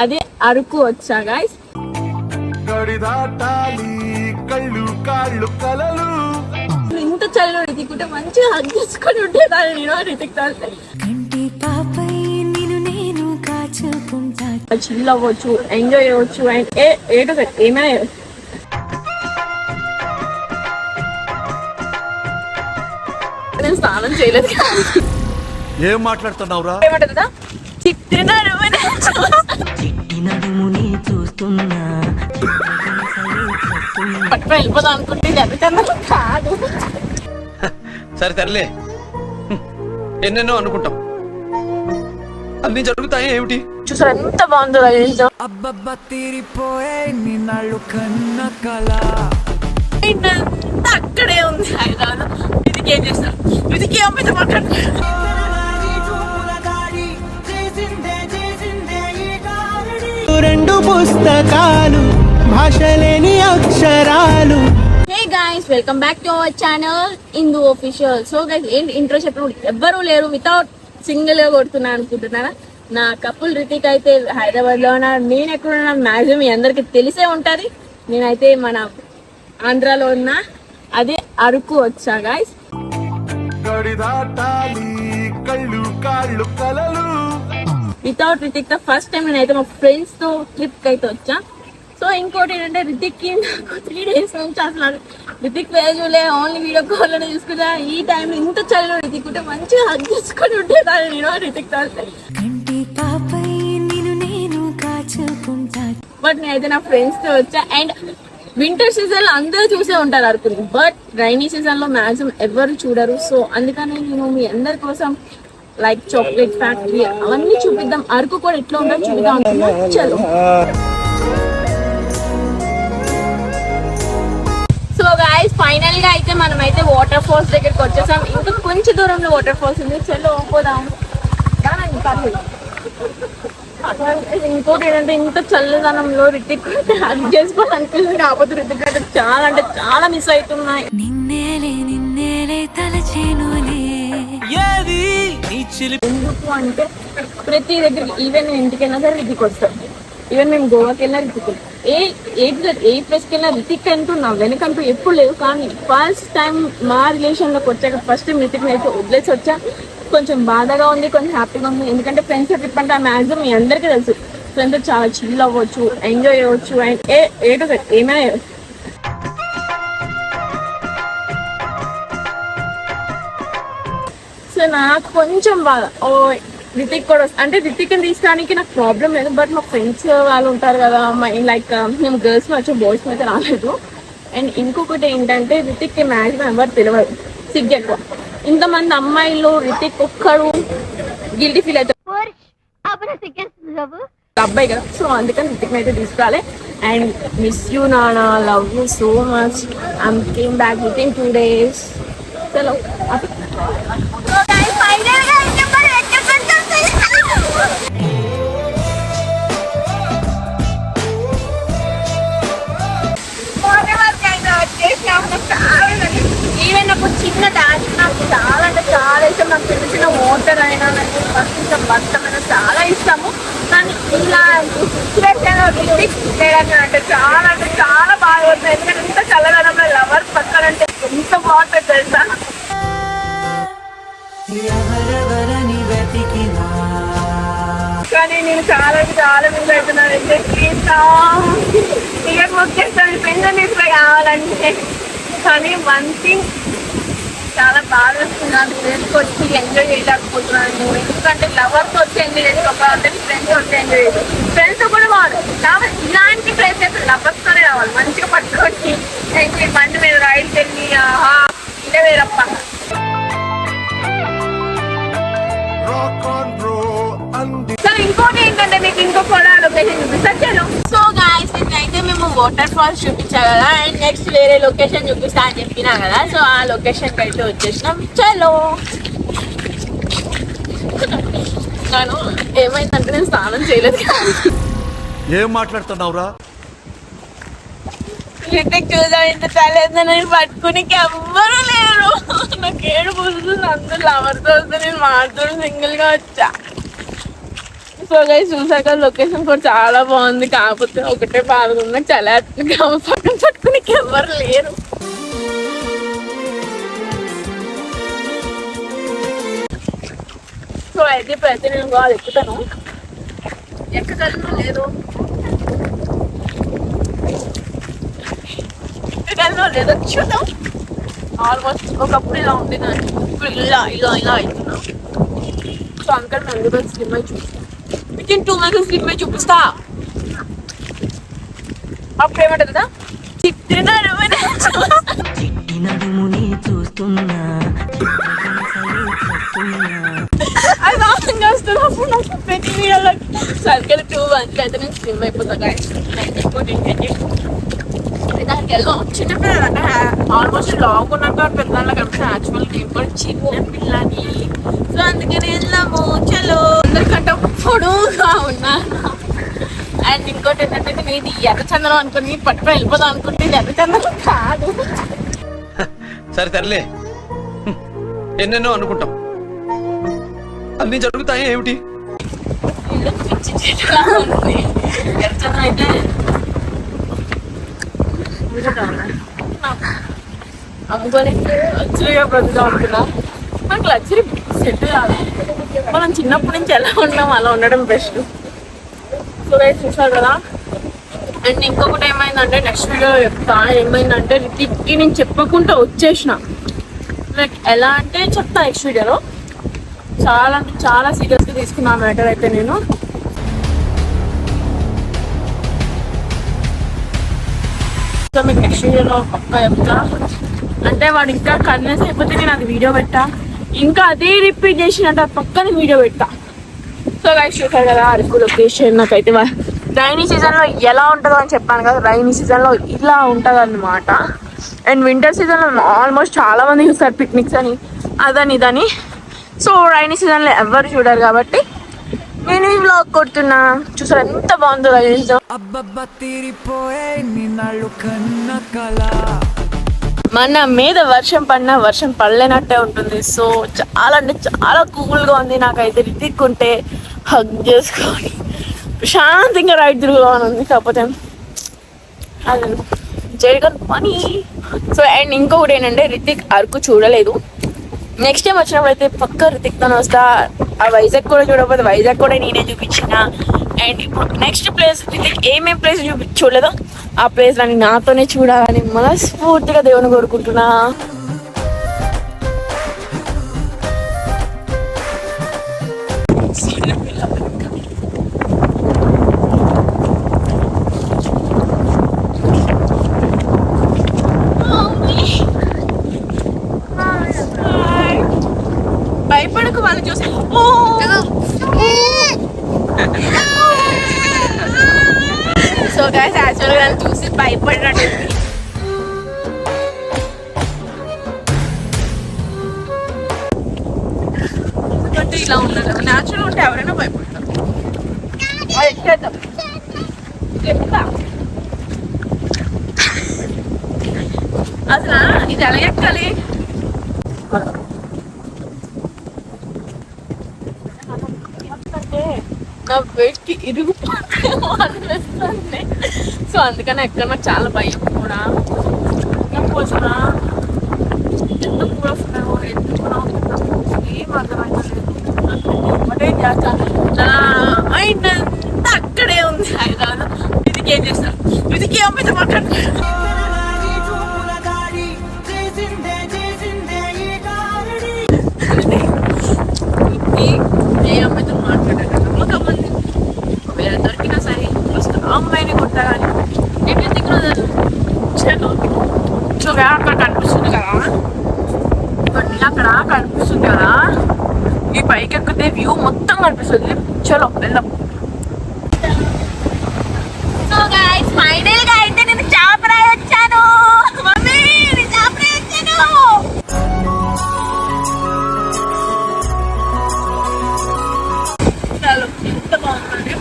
అది అరకు వచ్చా గైస్. ఇంత చలిలో రితిక్కుంటే మంచిగా హగ్ చేసుకొని ఉండేదాన్ని నేను రితిక్ చిల్ అవ్వచ్చు, ఎంజాయ్ చేయవచ్చు అండ్ ఏమైనా నేను స్నానం చేయలేదు. ఏం మాట్లాడుతున్నావురా? ఏమంటుందా చిట్టినాడు పట్టుకు వెళ్ళిపోదాం అనుకుంటే జరుగుతున్నా కాదు. సరే సర్లే, ఎన్నెన్నో అనుకుంటాం, అన్ని జరుగుతాయి ఏమిటి? చూసారు ఎంత బాగుందో అబ్బబ్బా తీరిపోయే నిన్నాళ్ళు కన్న కళ అక్కడే ఉంది హైదరాబాద్. ఇదికి ఏం చేస్తారు, ఇదికి అమ్మాయితో మాట్లాడుతున్నారు. రెండు పుస్తకాలు భాషలేని అక్షరాలు. Hey guys, welcome back to our channel Indu official. So guys ఏంటి ఇంట్రో చెప్పడం ఎవ్వరూ లేరు, వితౌట్ సింగిల్ గా కొడుతున్నా అనుకుంటున్నారా? నా కపుల్ రితిక్ అయితే హైదరాబాద్ లో ఉన్నా, నేను ఎక్కడున్నా మ్యాక్సిమం మీ అందరికి తెలిసే ఉంటది. నేనైతే మన ఆంధ్రాలో ఉన్నా, అదే అరకు వచ్చా గైస్. వితౌట్ రితిక్ తో ఫస్ట్ టైం నేనైతే మా ఫ్రెండ్స్ తో ట్రిప్ అయితే వచ్చా. సో ఇంకోటి ఏంటంటే రితిక్ కి నాకు 3 days నుంచి అసలు రితిక్ పేజులే ఓన్లీ వీడియో కాల్ లోనే చూసుకున్నా. ఈ టైంలో ఇంత చలిలో రితిక్ ఉంటే మంచిగా హగ్ చేసుకొని ఉండేదాన్ని నేను రితిక్ తో. బట్ నేనైతే నా ఫ్రెండ్స్ తో వచ్చా. అండ్ వింటర్ సీజన్ లో అందరూ చూసే ఉంటారు అరకు, బట్ రైనీ సీజన్ లో మాక్సిమం ఎవరు చూడరు. సో అందుకని నేను మీ అందరి కోసం లైక్ చాక్లెట్ ఫ్యాక్టరీ అవన్నీ చూపిద్దాం, అరకు కూడా ఎట్లా ఉంటుందో చూపిద్దాం అనుకున్నాం. చలో. సో గైస్ ఫైనల్ గా అయితే మనం అయితే వాటర్ ఫాల్స్ దగ్గరికి వచ్చేసాం. ఇంకా కొంచెం దూరంలో వాటర్ ఫాల్స్ ఉంది, చలో పోదాం. ఇంకోటి ఏంటంటే ఇంత చల్లదనంలో రితిక్ హగ్ చేసుకోవాలనిపిస్తుంది, కాకపోతే రితిక్ అయితే చాలా అంటే చాలా మిస్ అవుతున్నాయి. ఎందుకు అంటే ప్రతి దగ్గరికి ఈవెన్ నేను ఇంటికి వెళ్ళినా సరే రితిక్ వస్తాం, ఈవెన్ మేము గోవాకి వెళ్ళినా రితిక్, ఏ ప్లేస్కి వెళ్ళినా రితిక్ అంటూ నా వెనకంటూ ఎప్పుడు లేదు. కానీ ఫస్ట్ టైం మా రిలేషన్ లోకి వచ్చాక ఫస్ట్ టైం రితిక్ అయితే వదిలేసి వచ్చా. కొంచెం బాధగా ఉంది, కొంచెం హ్యాపీగా ఉంది. ఎందుకంటే ఫ్రెండ్స్ ట్రిప్ అంటే మ్యాక్సిమం మీ అందరికీ తెలుసు, ఫ్రెండ్స్ చాలా చిల్ అవ్వచ్చు, ఎంజాయ్ చేయవచ్చు అండ్ ఏమైనా. సో నాకు కొంచెం బాధ రితిక్ కూడా అంటే రితిక్ తీసుకోవడానికి నాకు ప్రాబ్లం లేదు, బట్ మా ఫ్రెండ్స్ వాళ్ళు ఉంటారు కదా, లైక్ మేము గర్ల్స్ వచ్చి బాయ్స్ అయితే రాలేదు. అండ్ ఇంకొకటి ఏంటంటే రితిక్కి మ్యాక్సిమం ఎవరు తెలియదు, సిగ్గు ఎక్కువ. ఇంతమంది అమ్మాయిలు రితిక్ ఒక్కడు గిల్టీ ఫీల్ అవుతారు అబ్బాయి కదా. సో అందుకని రితిక్ అయితే తీసుకురాలి. అండ్ మిస్ యూ నానా, love you so much, I'm came back with in 2 days. చలో ఈవెన్ నాకు చిన్న డాన్స్ నాకు చాలా అంటే చాలా ఇష్టం. నాకు చిన్న చిన్న వాటర్ అయినా నాకు ఫస్ట్ బట్టమైనా చాలా ఇష్టము. కానీ ఇలా అంటే చాలా బాగా అవుతుంది. ఎందుకంటే ఇంత చల్లదనంలో లవర్స్ పక్కన అంటే ఎంత బాగుంటుంది తెలుసా. కానీ నేను చాలా మిస్ అవుతున్నాను. టికెట్ బుక్ చేస్తాను పెన్షన్ తీసుకుని కావాలంటే. కానీ వన్ థింగ్ చాలా బాగా వస్తున్నాను, ఫ్రెండ్స్కి వచ్చి ఎంజాయ్ చేయలేకపోతున్నాను. ఎందుకంటే లవర్స్ వచ్చి ఎంజాయ్ చేసుకోవాలంటే ఫ్రెండ్స్ వచ్చి ఎంజాయ్ చేయాలి. ఫ్రెండ్స్ కూడా బాగుంది కాబట్టి ఇలాంటి ప్లేస్ అయితే లవర్స్తోనే రావాలి. మంచిగా పట్టుకొచ్చి ఎంజాయ్ బండి మీద రైడ్కి వెళ్ళి ఇదే వేరప్ప. సో ఇంకోటి ఏంటంటే మీకు ఇంకొక లొకేషన్ చూపిస్తాను. సో గైస్ అయితే మేము వాటర్ ఫాల్స్ చూపించా కదా, అండ్ నెక్స్ట్ వేరే లొకేషన్ చూపిస్తా అని చెప్పినా కదా. సో ఆ లొకేషన్కి అయితే వచ్చేసినాం. చలో. నేను ఏమైందంటే నేను స్నానం చేయలేదు. ఏం మాట్లాడుతున్నావురా? రితిక్ చూద్దాం ఇంత చాలేదా నేను పట్టుకుని ఎవ్వరూ లేరు. నాకు ఏడు పోతుంది, అందరూ లవర్తో వస్తే నేను మాత్రం సింగిల్ గా వచ్చా. సో గైస్ చూసాక లొకేషన్ కూడా చాలా బాగుంది, కాకపోతే ఒకటే బాధ ఉంది, చాలా పక్కన పట్టుకుని ఎవరు లేరు. సో అయితే ప్రతి నేను కాదు ఎక్కుతాను, ఎక్కగలను లేదు లేదో చూద్దాం. ఆల్మోస్ట్ ఒకప్పుడు ఇలా ఉండేదాన్ని, ఇప్పుడు ఇలా ఇలా ఇలా అవుతున్నాం. సో అందుకని నేను అందులో స్లిమ్ అయి చూపిస్తాను, విత్ ఇన్ 2 months స్లిమ్ అయి చూపిస్తా. అప్పుడు ఏమంటుంది కదా, నడుముని చూస్తున్నా అది రాంగ్ వస్తుంది. అప్పుడు నాకు ప్రతి వీడియోలో సర్కిల్ 2 months అయితే నేను స్లిమ్ అయిపోతాను. దానికి వెళ్ళి చిన్నపిల్లలు అంటే ఆల్మోస్ట్ లాంగ్ ఉన్నట్టు పెద్దల కంటే యాక్చువల్ నేను కూడా చిన్న పిల్లని. సో అందుకని వెళ్దాము చలో. అందరికంటే పొడుగుగా ఉన్నాను. అండ్ ఇంకోటి ఏంటంటే నేను ఇది ఎర్రచందనం అనుకుని పట్టుకొని వెళ్ళిపోదాం అనుకుంటే ఇది ఎర్రచందనం కాదు. సరే తరలే, ఎన్నెన్నో అనుకుంటాం, అన్ని జరుగుతాయి ఏమిటి? ఇల్లు పిచ్చి చెట్టులా ఉంది. ఎర్రచందనం అయితే అమ్ముకొని లగ్జరీగా బ్రతుకుతాం అనుకున్నా. మనకు లగ్జరీ సెట్ కాదు, మనం చిన్నప్పటి నుంచి ఎలా ఉన్నాం అలా ఉండడం బెస్ట్. సో గైస్ చూసారు కదా. అండ్ ఇంకొకటి ఏమైందంటే నెక్స్ట్ వీడియో చెప్తా. ఏమైందంటే రితిక్కి నేను చెప్పకుండా వచ్చేసిన, లైక్ ఎలా అంటే చెప్తా నెక్స్ట్ వీడియోలో. చాలా అంటే చాలా సీరియస్గా తీసుకున్నా మ్యాటర్ అయితే నేను. సో మీకు నెక్స్ట్ వీడియోలో పక్కా చెప్తా. అంటే వాడు ఇంకా కన్విన్స్ అయిపోతే నేను అది వీడియో పెట్టా, ఇంకా అదే రిపీట్ చేసినట్టు పక్కన వీడియో పెట్టా. సో గైస్ చూసారు కదా అరకు లొకేషన్. నాకైతే రైనీ సీజన్లో ఎలా ఉంటుందో అని చెప్పాను కదా, రైనీ సీజన్లో ఇలా ఉంటుంది అన్నమాట. అండ్ వింటర్ సీజన్లో ఆల్మోస్ట్ చాలా మంది చూస్తారు పిక్నిక్స్ అని అదని ఇదని. సో రైనీ సీజన్లో ఎవరు చూడరు కాబట్టి నేను ఈ వ్లాగ్ కొడుతున్నా. చూసారు ఎంత బాగుందో రైనీ. అబ్బబ్బా తీరిపోయే నిన్నాళ్ళు కన్న కళ. మన మీద వర్షం పడినా వర్షం పడలేనట్టే ఉంటుంది. సో చాలా అంటే చాలా కూల్గా ఉంది. నాకైతే రితిక్ ఉంటే హగ్ చేసుకొని ప్రశాంతంగా రైడ్ తిరుగుదామని ఉంది, కాకపోతే అది జరగదు పని. సో అండ్ ఇంకొకటి ఏంటంటే రితిక్ అరకు చూడలేదు. నెక్స్ట్ టైం వచ్చినప్పుడు అయితే పక్క రితిక్ తను వస్తా. ఆ వైజాగ్ కూడా చూడకపోతే వైజాగ్ కూడా నేనే చూపించిన. అండ్ ఇప్పుడు నెక్స్ట్ ప్లేస్ రితిక్ ఏమేమి ప్లేస్ చూడలేదో ఆ ప్లేస్ అని నాతోనే చూడాలని మనస్ఫూర్తిగా దేవుని కోరుకుంటున్నా. భయపడకు వాళ్ళు చూసి సో గైస్ యాక్చువల్గా నన్ను చూసి భయపడినట్టు ఎందుకంటే ఇలా ఉన్నారు కదా, న్యాచురల్ ఉంటే ఎవరైనా భయపడతారు. అది ఎక్కేద్దాం చెప్తా. అసలు ఇది ఎలా ఎక్కాలి? నా వెయిట్కి ఇరుగుపోతుందేమో అనిపిస్తుంది. సో అందుకని ఎక్కడ నాకు చాలా భయం కూడా. ఎందుకు వస్తున్నా, ఎందుకు కూడా వస్తున్నావు, ఎందుకు ఏం అర్థమైంది. ఒకటే చేస్తాను, నా మైండ్ అంతా అక్కడే ఉంది. హైదరాబాద్ ఇదికి ఏం చేస్తాను, ఇదికి అమ్మాయితో మాట్లాడుతున్నాను. ఏ అమ్మాయితో మాట్లాడాను నమ్మకమంది. ఒకవేళ దొరికినా సరే ఫస్ట్ అమ్మాయిని కొట్టా కానీ నేను దిగులు చలో. సో అక్కడ కనిపిస్తుంది కదా, అక్కడ కనిపిస్తుంది కదా, ఈ పైకి ఎక్కితే వ్యూ మొత్తం కనిపిస్తుంది. చలో వెళ్దాం. సో గైస్ ఫైనల్ గా అయితే నేను చాపరాయి వచ్చాను. మమ్మీ నేను చాపరాయి వచ్చాను. ఎంత బాగుందండి.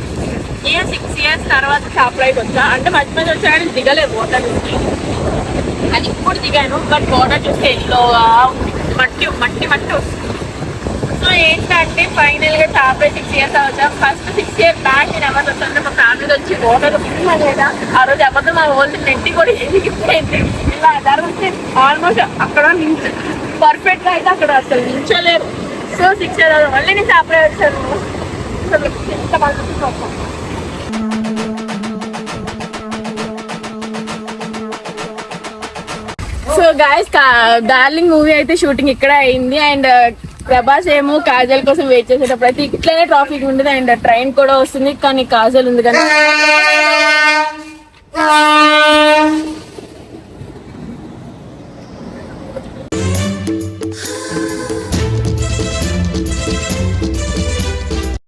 6 years తర్వాత చాపరాయికి వచ్చా. అంటే మధ్య మధ్య వచ్చా కానీ దిగలేదు వాటర్ నుంచి. అది ఇప్పుడు దిగాను, బట్ వాటర్ చూస్తే ఎల్లోగా మట్టి మట్టి మట్టి వస్తుంది. సో ఏంటంటే ఫైనల్ గా టాప్ 6 years అవుతాం. ఫస్ట్ 6 years బ్యాక్ నేను ఎవరు వస్తుంటే మా ఫ్యామిలీ వచ్చి ఓటర్ లేదా ఆ రోజు అబద్ధం మా ఓల్డ్ నెట్టి కూడా ఎదిగిపోయింది. ఇలా జరిగితే ఆల్మోస్ట్ అక్కడ నుంచి పర్ఫెక్ట్ గా అయితే అక్కడ అసలు నించోలేరు. సో 6 years మళ్ళీ నేను టాప్ వచ్చాను. అసలు ఎంత మంది సో గాయస్ డార్లింగ్ మూవీ అయితే షూటింగ్ ఇక్కడ అయింది. అండ్ ప్రభాస్ ఏమో కాజల్ కోసం వెయిట్ చేసేటప్పుడు అయితే ఇట్లనే ట్రాఫిక్ ఉండదు. అండ్ ట్రైన్ కూడా వస్తుంది కానీ కాజల్ ఉంది కానీ